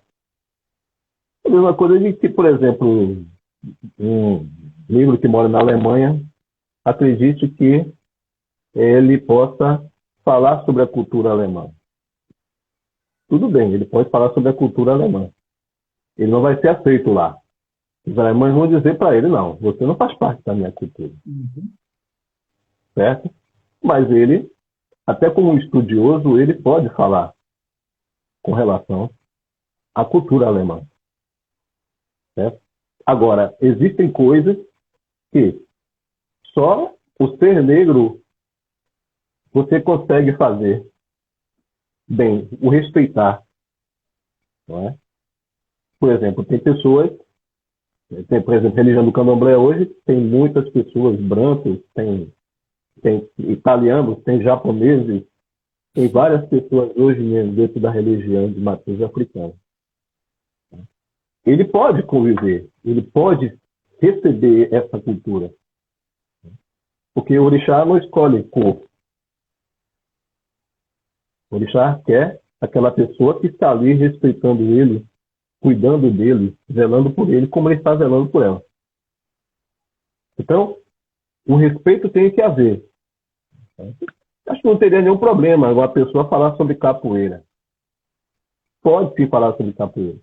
A mesma coisa de que, por exemplo, um negro que mora na Alemanha acredite que ele possa falar sobre a cultura alemã. Tudo bem, ele pode falar sobre a cultura alemã. Ele não vai ser aceito lá. Os alemães vão dizer para ele, não, você não faz parte da minha cultura. Certo? Mas ele, até como estudioso, ele pode falar com relação à cultura alemã. Certo? Agora, existem coisas que só o ser negro você consegue fazer bem, o respeitar. Não é? Por exemplo, tem pessoas, por exemplo, a religião do candomblé hoje, tem muitas pessoas brancas, tem italianos, tem japoneses, tem várias pessoas hoje mesmo dentro da religião de matriz africana. Ele pode conviver, ele pode receber essa cultura. Porque o orixá não escolhe cor. O orixá quer aquela pessoa que está ali respeitando ele, cuidando dele, zelando por ele, como ele está zelando por ela. Então, o respeito tem que haver. Acho que não teria nenhum problema uma pessoa falar sobre capoeira. Pode sim falar sobre capoeira.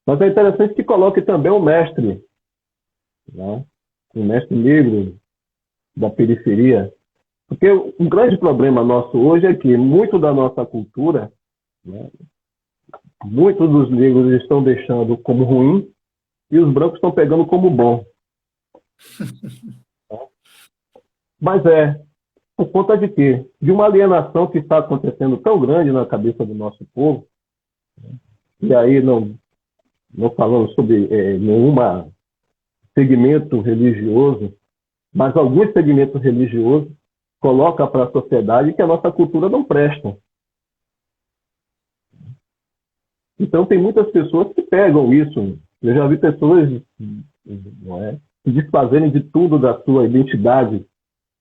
Mas é interessante que coloque também um mestre, um mestre negro da periferia. Porque o grande problema nosso hoje é que muito da nossa cultura, muitos dos negros estão deixando como ruim e os brancos estão pegando como bom. Mas por conta de quê? De uma alienação que está acontecendo tão grande na cabeça do nosso povo, e aí não falando sobre nenhum segmento religioso, mas alguns segmentos religiosos colocam para a sociedade que a nossa cultura não presta. Então, tem muitas pessoas que pegam isso. Eu já vi pessoas, não é, se desfazerem de tudo da sua identidade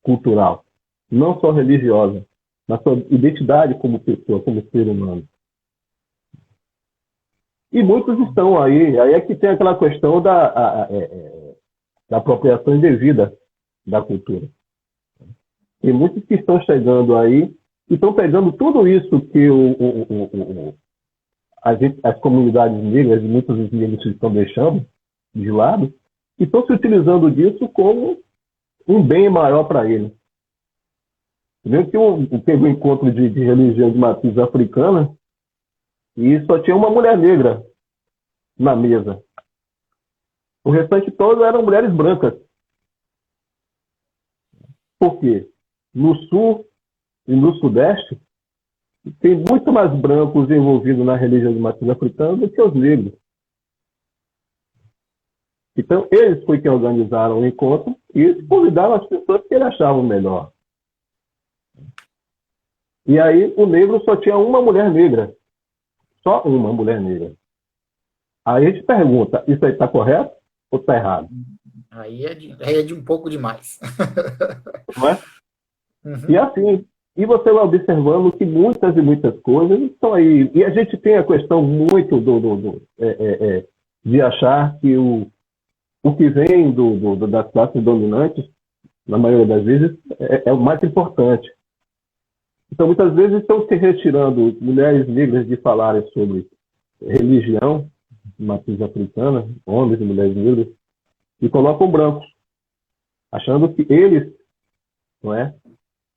cultural, não só religiosa, mas sua identidade como pessoa, como ser humano. E muitos estão aí é que tem aquela questão da apropriação indevida da cultura. Tem muitos que estão chegando aí e estão pegando tudo isso que as comunidades negras e muitos dos negros estão deixando de lado e estão se utilizando disso como um bem maior para eles. Viu que teve um encontro de religião de matriz africana e só tinha uma mulher negra na mesa. O restante todo eram mulheres brancas. Por quê? No sul e no sudeste, tem muito mais brancos envolvidos na religião de matriz africana do que os negros. Então, eles foi quem organizaram o encontro e convidaram as pessoas que eles achavam melhor. E aí, o negro só tinha uma mulher negra. Só uma mulher negra. Aí a gente pergunta, isso aí está correto ou está errado? Aí é de um pouco demais. Não é? Uhum. E assim, e você vai observando que muitas e muitas coisas estão aí. E a gente tem a questão muito de achar que o que vem das classes dominantes, na maioria das vezes, é o mais importante. Então, muitas vezes estão se retirando mulheres negras de falarem sobre religião, matriz africana, homens e mulheres negras, e colocam brancos, achando que eles, não é,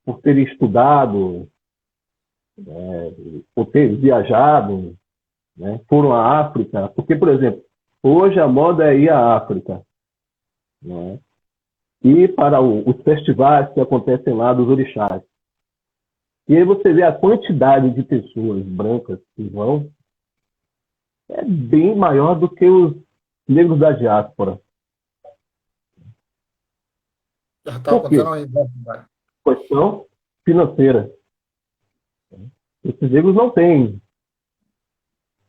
por terem estudado, por terem viajado, né, foram à África. Porque, por exemplo, hoje a moda é ir à África, não é? E para os festivais que acontecem lá dos orixás. E aí você vê a quantidade de pessoas brancas que vão é bem maior do que os negros da diáspora. Já está Por quê? acontecendo uma identidade. Questão financeira. Esses negros não têm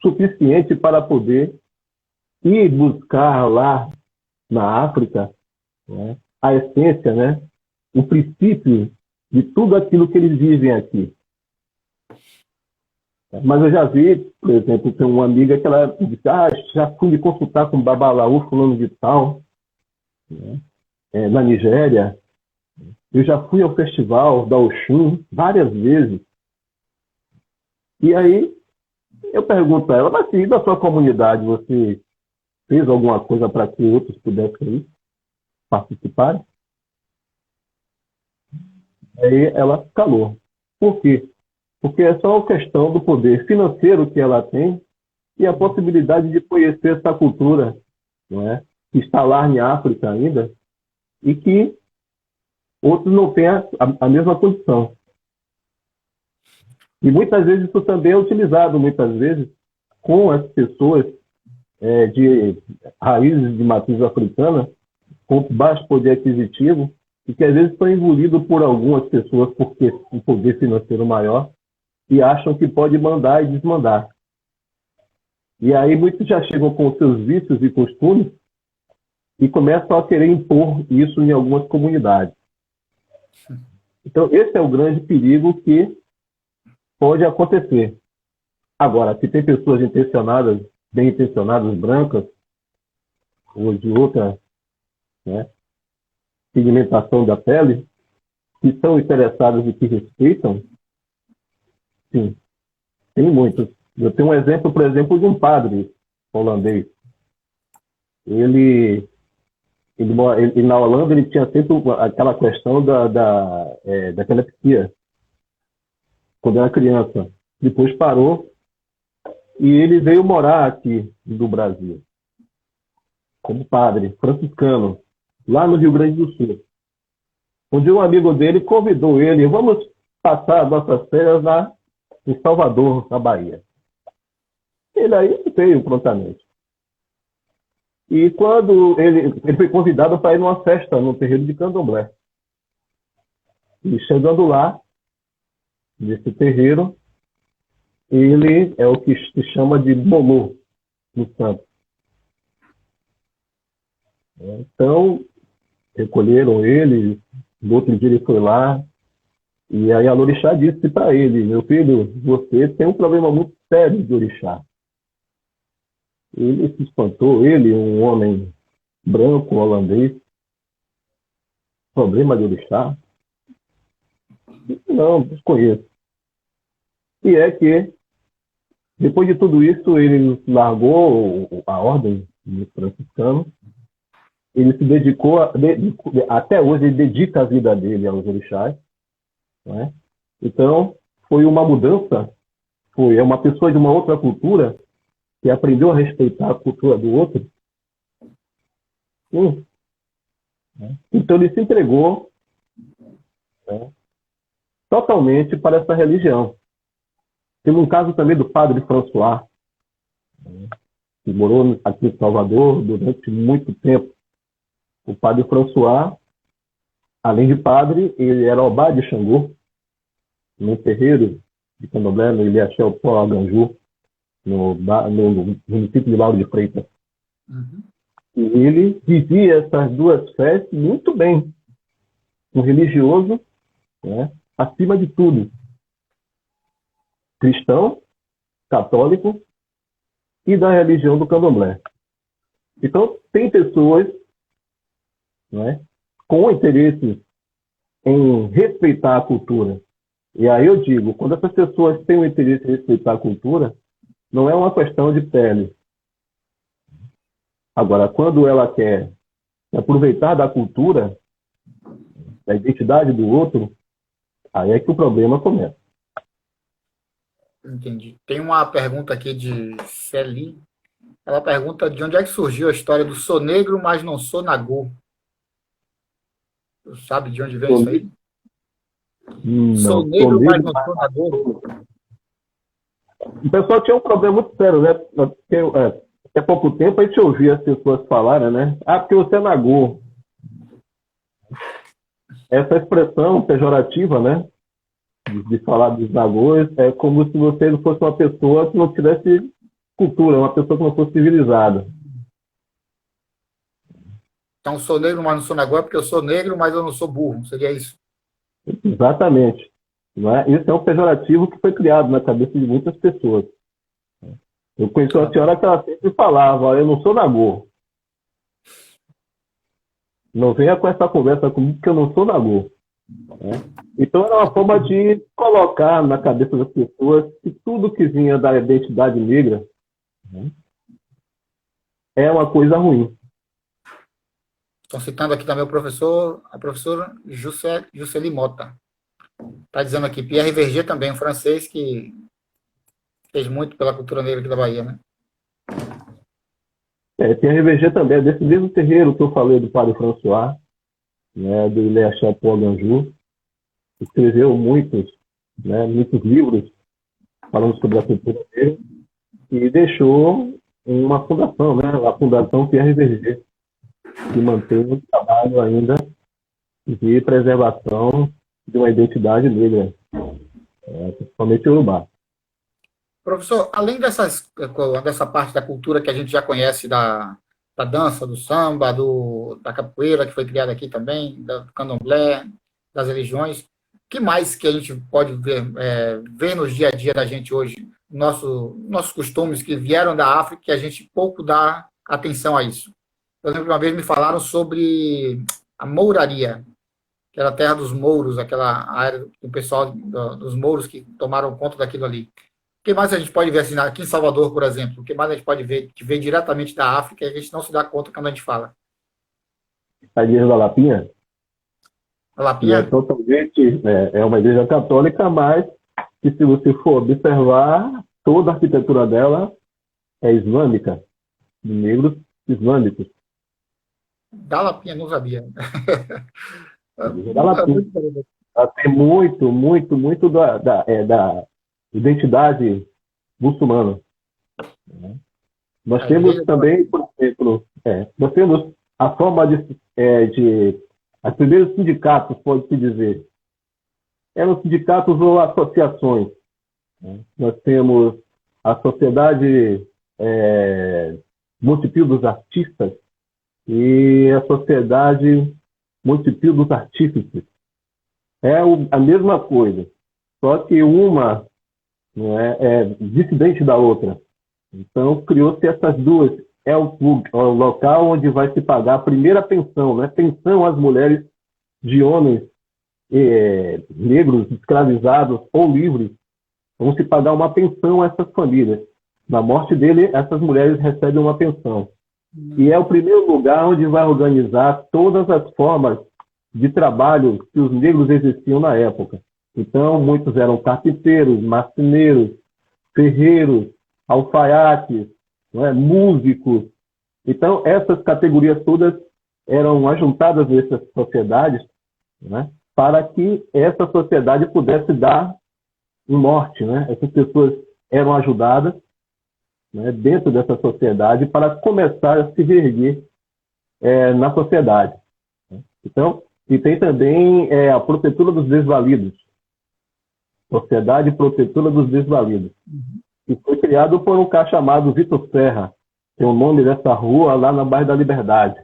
suficiente para poder ir buscar lá na África, né, a essência, né, o princípio de tudo aquilo que eles vivem aqui. Mas eu já vi, por exemplo, tem uma amiga que ela disse, já fui me consultar com o Babalaú fulano de tal, né, na Nigéria. Eu já fui ao festival da Oxum várias vezes. E aí eu pergunto a ela, mas se da sua comunidade você fez alguma coisa para que outros pudessem ir participar? Aí ela calou. Por quê? Porque é só a questão do poder financeiro que ela tem e a possibilidade de conhecer essa cultura, não é? Que está lá em África ainda e que outros não têm a mesma condição. E muitas vezes isso também é utilizado, muitas vezes, com as pessoas de raízes de matriz africana, com baixo poder aquisitivo, e que às vezes são engolidos por algumas pessoas porque um poder financeiro maior e acham que pode mandar e desmandar. E aí muitos já chegam com seus vícios e costumes e começam a querer impor isso em algumas comunidades. Então, esse é o grande perigo que pode acontecer. Agora, se tem pessoas intencionadas, bem intencionadas, brancas, ou de outra, né, pigmentação da pele, que são interessadas e que respeitam, sim, tem muitos. Eu tenho um exemplo, por exemplo, de um padre holandês. Ele na Holanda ele tinha sempre aquela questão da epilepsia quando era criança. Depois parou e ele veio morar aqui no Brasil como padre franciscano, lá no Rio Grande do Sul. Onde um amigo dele convidou ele, vamos passar nossas férias lá em Salvador, na Bahia. Ele aí veio prontamente. E quando ele foi convidado para ir numa festa no terreiro de Candomblé. E chegando lá, nesse terreiro, ele é o que se chama de bolô no santo. Então, recolheram ele, no outro dia ele foi lá, e aí a orixá disse para ele: meu filho, você tem um problema muito sério de orixá. Ele se espantou, ele, um homem branco, holandês, problema de orixá? Não, desconheço. E é que, depois de tudo isso, ele largou a ordem dos franciscanos, ele se dedicou, até hoje ele dedica a vida dele aos orixás, né? Então, foi uma mudança, é uma pessoa de uma outra cultura que aprendeu a respeitar a cultura do outro. Sim. Então ele se entregou, né, totalmente para essa religião. Tem um caso também do padre François, né, que morou aqui em Salvador durante muito tempo. O padre François, além de padre, ele era obá de Xangô, no terreiro de Candomblé, no Ilha Xelpó, Aganju, no município de Lauro de Freitas. Uhum. E ele vivia essas duas fés muito bem. Um religioso, né, acima de tudo. Cristão, católico e da religião do Candomblé. Então, tem pessoas, né, com interesse em respeitar a cultura. E aí eu digo, quando essas pessoas têm o interesse em respeitar a cultura, não é uma questão de pele. Agora, quando ela quer aproveitar da cultura, da identidade do outro, aí é que o problema começa. Entendi. Tem uma pergunta aqui de Celi. Ela pergunta de onde é que surgiu a história do sou negro, mas não sou nagô. Tu sabe de onde vem isso aí? Sou Não, negro, mas não sou nagô. o pessoal tinha um problema muito sério, né? Porque, até pouco tempo a gente ouvia as pessoas falarem, né? Ah, porque você é nagô. Essa expressão pejorativa, né? De falar dos nagôs, é como se você não fosse uma pessoa que não tivesse cultura, uma pessoa que não fosse civilizada. Então, sou negro, mas não sou nagô, é porque eu sou negro, mas eu não sou burro. Seria isso? Exatamente. Não é? Isso é um pejorativo que foi criado na cabeça de muitas pessoas. Eu conheci uma senhora que ela sempre falava: eu não sou nagô. Não venha com essa conversa comigo que eu não sou nagô. Então era uma forma de colocar na cabeça das pessoas que tudo que vinha da identidade negra, né, é uma coisa ruim. Estou citando aqui também a professora Jusceli Mota. Está dizendo aqui, Pierre Verger também, um francês que fez muito pela cultura negra aqui da Bahia, né? Tem a RVG também, é desse mesmo terreiro que eu falei do padre François, né, do Ilha Chapó Ganju. Escreveu muitos livros falando sobre a cultura negra e deixou uma fundação, né, a Fundação Pierre Verger, que mantém um trabalho ainda de preservação de uma identidade negra, principalmente urubá. Professor, além dessa parte da cultura que a gente já conhece da dança, do samba, da capoeira, que foi criada aqui também, do candomblé, das religiões, o que mais que a gente pode ver no dia a dia da gente hoje? Nossos costumes que vieram da África, que a gente pouco dá atenção a isso. Eu lembro que uma vez me falaram sobre a mouraria, que era a terra dos mouros, aquela área do pessoal dos mouros que tomaram conta daquilo ali. O que mais a gente pode ver assim, aqui em Salvador, por exemplo? O que mais a gente pode ver que vem diretamente da África e a gente não se dá conta quando a gente fala? A igreja da Lapinha, A que é Lapinha? totalmente, é uma igreja católica, mas que, se você for observar, toda a arquitetura dela é islâmica, de negros islâmicos. Da Lapinha, não sabia. A igreja da Lapinha. Ela tem muito da identidade muçulmana. Nós A temos igreja do... também, por exemplo, nós temos a forma os primeiros sindicatos, pode-se dizer, eram sindicatos ou associações, né? Nós temos a Sociedade Montepio dos Artistas e a Sociedade Montepio dos Artífices. A mesma coisa, só que uma, né, é dissidente da outra. Então, criou-se essas duas. É o local onde vai se pagar a primeira pensão, né? Pensão às mulheres de homens negros, escravizados ou livres. Vão se pagar uma pensão a essas famílias. Na morte dele, essas mulheres recebem uma pensão. E é o primeiro lugar onde vai organizar todas as formas de trabalho que os negros exerciam na época. Então, muitos eram carpinteiros, marceneiros, ferreiros, alfaiates, né, músicos. Então, essas categorias todas eram ajuntadas nessas sociedades, né, para que essa sociedade pudesse dar um norte. Né? Essas pessoas eram ajudadas, né, dentro dessa sociedade para começar a se reerguer na sociedade. Então, e tem também a Protetora dos Desvalidos, Sociedade Protetora dos Desvalidos, que foi criado por um cara chamado Vitor Serra, que é o nome dessa rua lá na bairro da Liberdade.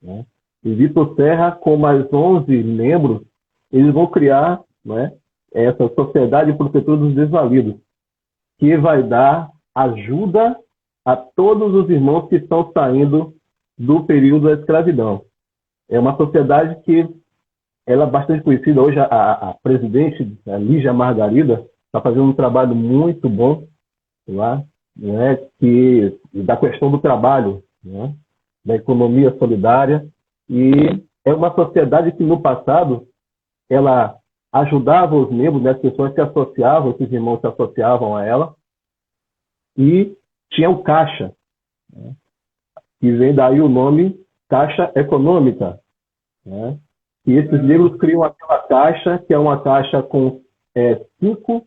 Né? E Vitor Serra, com mais 11 membros, eles vão criar, né, essa Sociedade Protetora dos Desvalidos, que vai dar ajuda a todos os irmãos que estão saindo do período da escravidão. É uma sociedade que ela é bastante conhecida. Hoje a presidente, a Lígia Margarida, está fazendo um trabalho muito bom lá, né, da questão do trabalho, né, da economia solidária. E é uma sociedade que no passado ela ajudava os membros, né, as pessoas se associavam, esses irmãos se associavam a ela, e tinha o Caixa, né, que vem daí o nome Caixa Econômica, né? E esses livros criam aquela caixa, que é uma caixa com 5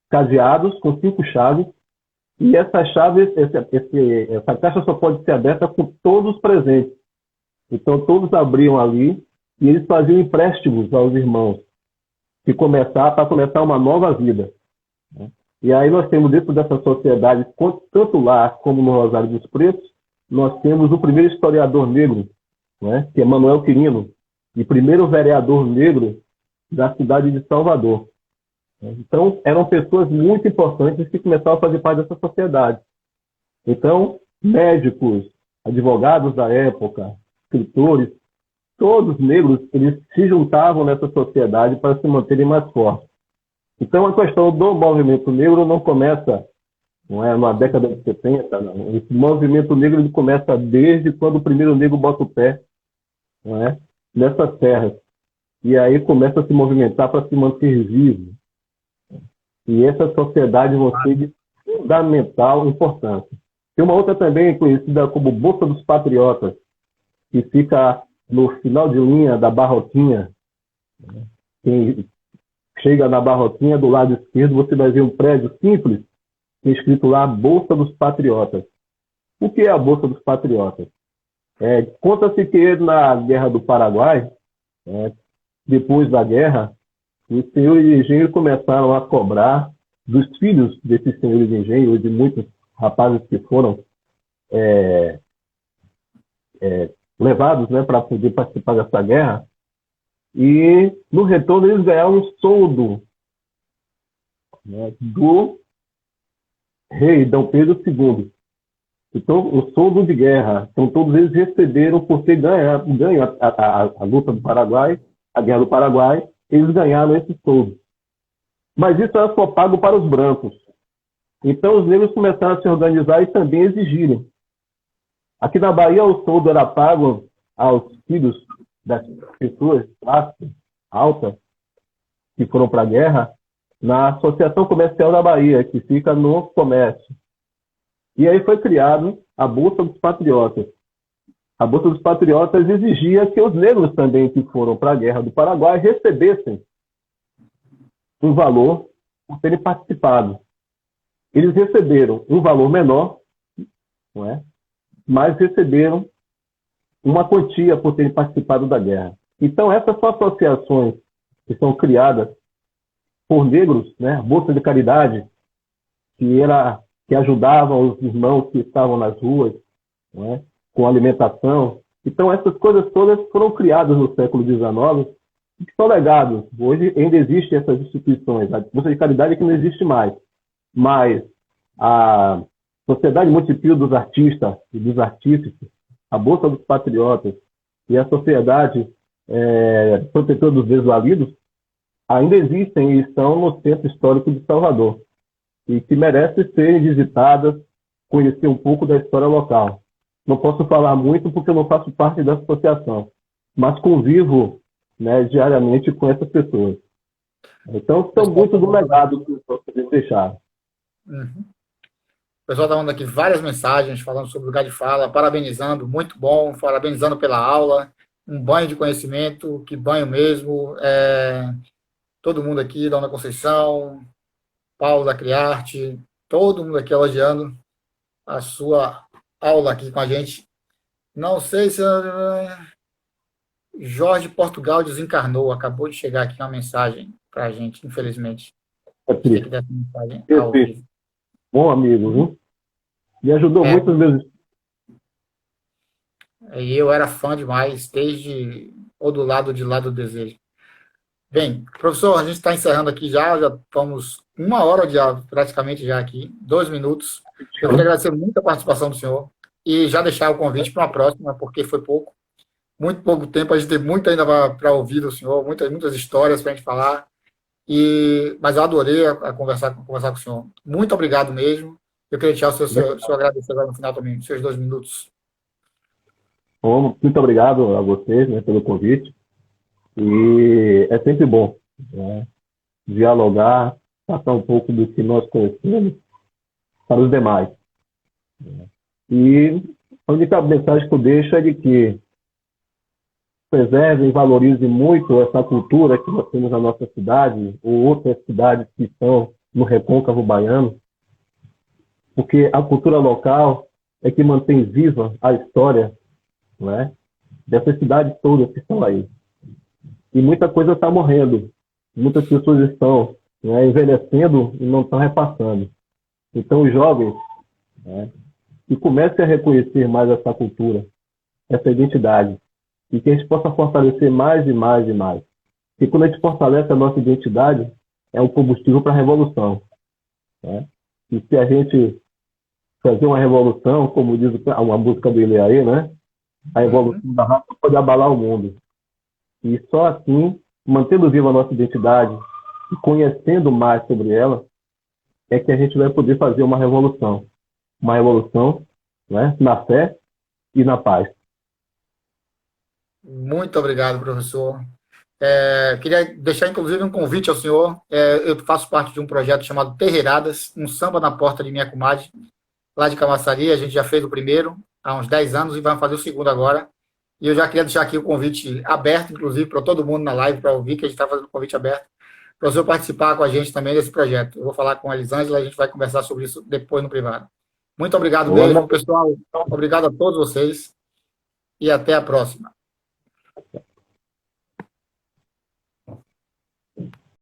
cadeados, com 5 chaves, e essas chaves, essa caixa só pode ser aberta com todos presentes. Então todos abriam ali e eles faziam empréstimos aos irmãos para começar uma nova vida, né? E aí nós temos dentro dessa sociedade, tanto lá como no Rosário dos Pretos, nós temos o primeiro historiador negro, né, que é Manuel Quirino, e primeiro vereador negro da cidade de Salvador. Então, eram pessoas muito importantes que começaram a fazer parte dessa sociedade. Então, médicos, advogados da época, escritores, todos negros, eles se juntavam nessa sociedade para se manterem mais fortes. Então, a questão do movimento negro não começa, não é, na década de 70, não. Esse movimento negro ele começa desde quando o primeiro negro bota o pé, não é, nessas terras. E aí começa a se movimentar para se manter vivo. E essa sociedade vai ser de fundamental importância. Tem uma outra também conhecida como Bolsa dos Patriotas, que fica no final de linha da Barroquinha. Quem chega na Barroquinha, do lado esquerdo, você vai ver um prédio simples, escrito lá Bolsa dos Patriotas. O que é a Bolsa dos Patriotas? Conta-se que na Guerra do Paraguai, depois da guerra, os senhores de engenho começaram a cobrar dos filhos desses senhores de engenho, de muitos rapazes que foram levados, né, para poder participar dessa guerra, e no retorno eles ganharam um soldo, né, do rei Dom Pedro II. Então, o soldo de guerra. Então, todos eles receberam por ter ganho a luta do Paraguai, a guerra do Paraguai, eles ganharam esse soldo. Mas isso era só pago para os brancos. Então, os negros começaram a se organizar e também exigirem. Aqui na Bahia, o soldo era pago aos filhos das pessoas de classe alta que foram para a guerra na Associação Comercial da Bahia, que fica no comércio. E aí foi criado a Bolsa dos Patriotas. A Bolsa dos Patriotas exigia que os negros também que foram para a Guerra do Paraguai recebessem um valor por terem participado. Eles receberam um valor menor, não é? Mas receberam uma quantia por terem participado da guerra. Então, essas são associações que são criadas por negros, né? Bolsa de Caridade, que ajudavam os irmãos que estavam nas ruas, não é? Com alimentação. Então, essas coisas todas foram criadas no século XIX e que são legados. Hoje ainda existem essas instituições. A Bolsa de Caridade é que não existe mais, mas a Sociedade Multipio dos Artistas e dos Artífices, a Bolsa dos Patriotas e a Sociedade Protetora dos Desvalidos ainda existem e estão no Centro Histórico de Salvador e que merecem serem visitadas, conhecer um pouco da história local. Não posso falar muito porque eu não faço parte da associação, mas convivo, né, diariamente com essas pessoas. Então, são muito do legado que vocês deixaram. Uhum. O pessoal está mandando aqui várias mensagens falando sobre o lugar de fala, parabenizando, muito bom, parabenizando pela aula, um banho de conhecimento, que banho mesmo. Todo mundo aqui, Dona Conceição, Paulo da Criarte, todo mundo aqui elogiando a sua aula aqui com a gente. Não sei se Jorge Portugal desencarnou, acabou de chegar aqui uma mensagem para a gente, infelizmente. Tem que dar essa mensagem ao vivo. Bom amigo, viu? Me ajudou muito nos meus... E eu era fã demais, desde ou do lado de lá do desejo. Bem, professor, a gente está encerrando aqui já estamos 1 hora praticamente já aqui, 2 minutos. Eu queria agradecer muito a participação do senhor e já deixar o convite para uma próxima, porque foi muito pouco tempo, a gente tem muito ainda para ouvir do senhor, muitas histórias para a gente falar, mas eu adorei conversar com o senhor. Muito obrigado mesmo. Eu queria deixar o senhor agradecer agora no final também, seus 2 minutos. Bom, muito obrigado a vocês, né, pelo convite. E é sempre bom, né, dialogar, passar um pouco do que nós conhecemos para os demais. E a única mensagem que eu deixo é de que preservem e valorizem muito essa cultura que nós temos na nossa cidade ou outras cidades que estão no recôncavo baiano, porque a cultura local é que mantém viva a história, né, dessas cidades todas que estão aí. E muita coisa está morrendo. Muitas pessoas estão, né, envelhecendo e não estão repassando. Então, os jovens, né, que comecem a reconhecer mais essa cultura, essa identidade, e que a gente possa fortalecer mais e mais e mais. Porque quando a gente fortalece a nossa identidade, é um combustível para a revolução. Né? E se a gente fazer uma revolução, como diz uma música do Ileaê, né? A evolução da raça pode abalar o mundo. E só assim, mantendo viva a nossa identidade e conhecendo mais sobre ela, é que a gente vai poder fazer uma revolução. Uma revolução, né, na fé e na paz. Muito obrigado, professor. Queria deixar, inclusive, um convite ao senhor. Eu faço parte de um projeto chamado Terreiradas, um samba na porta de minha comadre, lá de Camaçari. A gente já fez o primeiro há uns 10 anos e vai fazer o segundo agora. E eu já queria deixar aqui o convite aberto, inclusive, para todo mundo na live, para ouvir, que a gente está fazendo o convite aberto, para o senhor participar com a gente também desse projeto. Eu vou falar com a Elisângela, a gente vai conversar sobre isso depois no privado. Muito obrigado mesmo, pessoal. Obrigado a todos vocês e até a próxima.